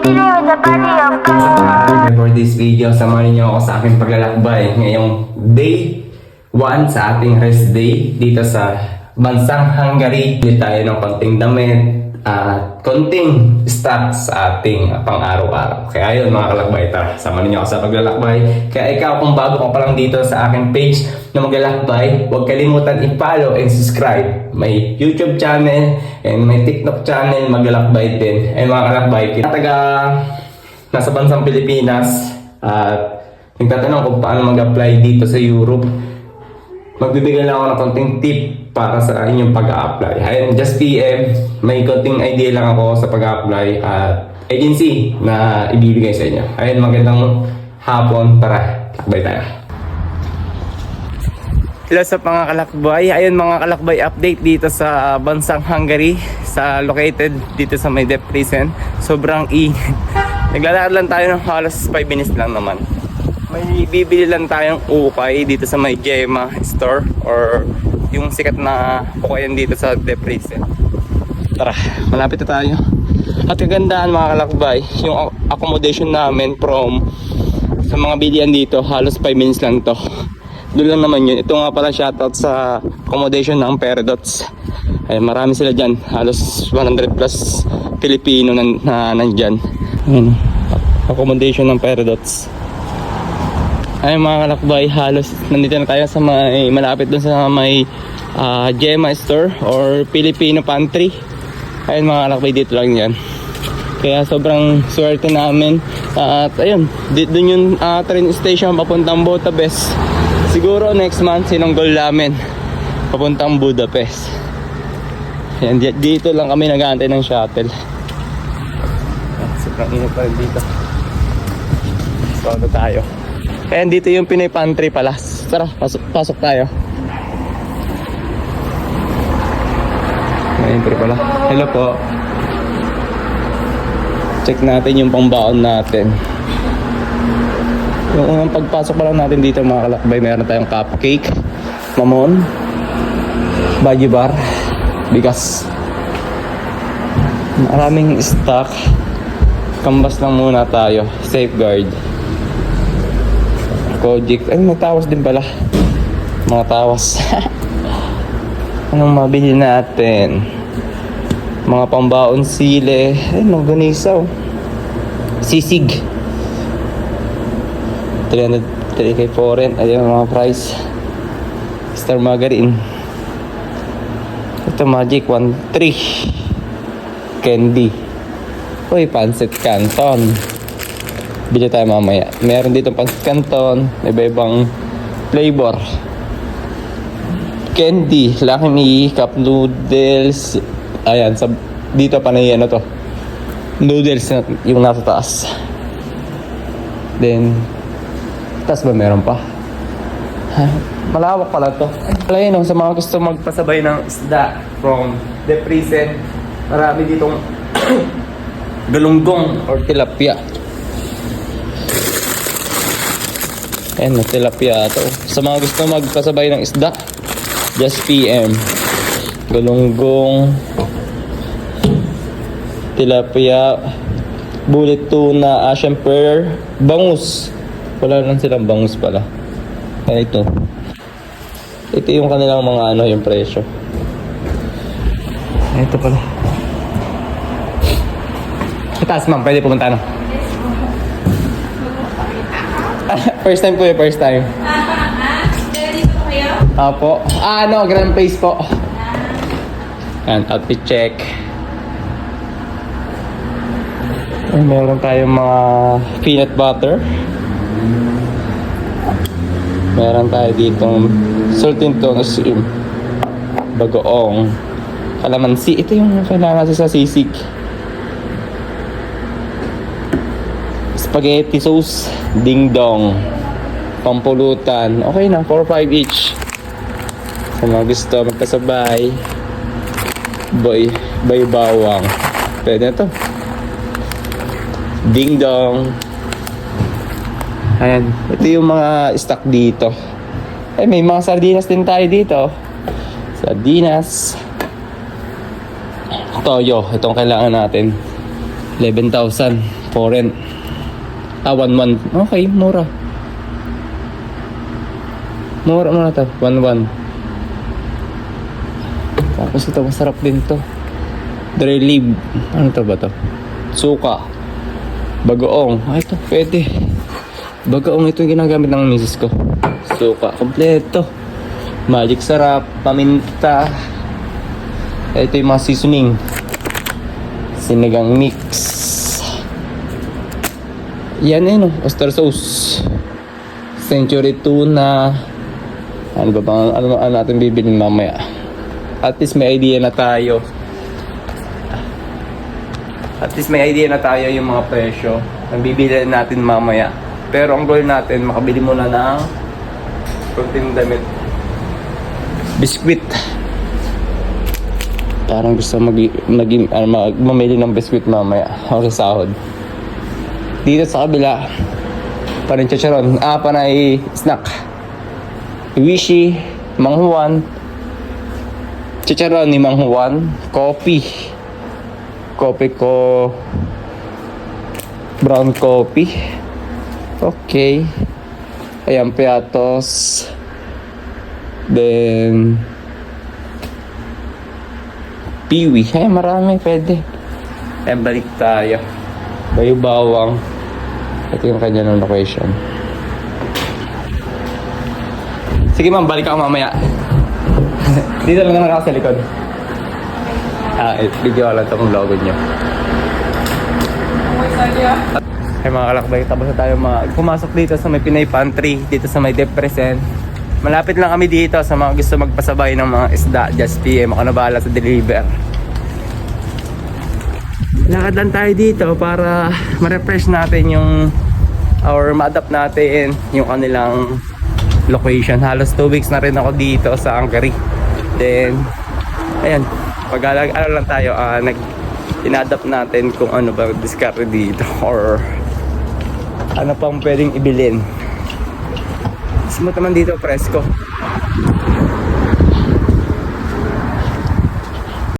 For this video, samahan niyo ako sa aking paglalakbay ngayong day 1 sa ating rest day dito sa bansang Hungary. Bili tayo ng konting damit at konting stock sa ating pang-araw-araw. Kaya yun mga kalakbay, tara, samahan niyo ako sa paglalakbay. Kaya ikaw kung bago ka pa lang dito sa aking page na maglalakbay, huwag kalimutan i-follow and subscribe. May YouTube channel and may TikTok channel, maglalakbay din. Ay mga kalakbay, nasa bansang Pilipinas at nagtatanong kung paano mag-apply dito sa Europe. Magbibigay lang ako ng konting tip para sa inyong pag-a-apply. Ayun, just PM, may konting idea lang ako sa pag-a-apply at agency na ibibigay sa inyo. Ayun, magandang hapon, tara, lakbay tayo. Hello sa mga kalakbay. Ayun mga kalakbay, update dito sa bansang Hungary, sa located dito sa may Debrecen. Sobrang init. Naglalakad lang tayo ng halos 5 minutes lang naman. May bibili lang tayong ukay dito sa may Gemma store or yung sikat na ukayan dito sa Debrecen. Tara, malapit na tayo. At kagandahan mga kalakbay, yung accommodation namin from sa mga bilian dito, halos 5 minutes lang to. Doon lang naman yun. Ito nga pala shoutout sa accommodation ng Paradox. Ay, marami sila dyan. Halos 100 plus Pilipino na nandyan. Ayun, accommodation ng Paradox. Ay mga kalakbay, halos nandito na tayo sa may malapit dun sa may Gemma store or Filipino pantry. Ayun mga kalakbay, dito lang yan. Kaya sobrang swerte namin. At ayun, dun yung train station papuntang Budapest. Siguro next month sinunggol namin papuntang Budapest. Ayan, dito lang kami nag-aantay ng shuttle. Sobrang init pa rin dito. So ano tayo. Ayan, dito yung Pinoy pantry pala. Tara, pasok tayo. May entry pala. Hello po. Check natin yung pangbaon natin. Yung unang pagpasok pa lang natin dito mga kalakbay, meron tayong cupcake, mamon, baji bar, bigas. Maraming stock. Kambas lang muna tayo. Safeguard. Kojic. Ay, may tawas din pala. Mga tawas. Anong mabili natin? Mga pambaon sile. Ay, magganisaw. Sisig. 300 kay foreign. Ayan ang mga price. Star margarine. Ito magic 1.3. Candy. Uy, pancit canton. Bili tayo mamaya. Meron dito pancit canton. Iba-ibang flavor. Candy, Lakme, cup noodles. Ayan, dito pa na yan to. Noodles na yung nasa taas. Then, taas ba meron pa? Malawak pala to. Ayun, sa mga gusto magpasabay ng isda from Debrecen, marami ditong galunggong or tilapia. Ayan, tilapia to. Sa mga gusto magpasabay ng isda, just PM. Galunggong, tilapia, bullet tuna, Asian pearl, bangus. Wala lang silang bangus pala. Ayan, ito yung kanilang mga yung presyo. Ito pala. Taas ma'am, pwede pumunta no? First time po yung first time. Dito po kayo? Apo. Grand Place po. And outfit check. Ay, meron tayong mga peanut butter. Meron tayo ditong salted tuna, bagoong, kalamansi. Ito yung kailangan sa sisig. Spaghetti sauce, ding dong, pampulutan. Okay na, 4-5 each. Sa mga gusto magkasabay, bay bawang, pwede na to. Ding dong. Ayan, ito yung mga stock dito. Eh, may mga sardinas din tayo dito. Sardinas. Toyo, itong kailangan natin. 11,000 foreign. 1,100. Okay, mura. Mura na to. 1,100. Tapos ito, masarap din to. Dry leaf. Ano to ba to? Suka. Bagoong. Ay, ito, pwede. Bagoong, ito yung ginagamit ng misis ko. Suka, kompleto. Magic sarap, paminta. Ito yung mga seasoning. Sinigang mix. Yan no, oyster sauce. Century tuna. Ano ba bang, ano natin bibilin mamaya? At least may idea na tayo. Yung mga presyo. Ang bibilin natin mamaya. Pero ang goal natin, makabili muna ng protein damit. Biskwit. Parang gusto mamili ng biskwit mamaya. Okay, sahod. Dito sa kabila, parang chicharon. Panay snack. Wishi, Mang Juan. Chicharon ni Mang Juan. Coffee. Coffee ko. Brown coffee. Okay. Ayan, piatos. Then piwi. Ay, marami. Pwede. Ayan, balik tayo. Bayo bawang. Ito yung kanya ng location. Sige ma'am, balik ako mamaya. Dito lang na ako sa likod. Video lang itong logo nyo. Ay mga kalakbay, tapos na tayo pumasok dito sa may Pinay Pantry, dito sa may Depresen. Malapit lang kami dito sa mga gusto magpasabay ng mga isda. Just PM, ako na bahala sa deliver. Lakad lang tayo dito para ma-refresh natin or ma-adapt natin yung kanilang location. Halos 2 weeks na rin ako dito sa Hungary. Then, ayan, ano lang tayo, ina-adapt natin kung ano ba discard dito or ano pang pwedeng ibilin. Smooth naman dito, presko.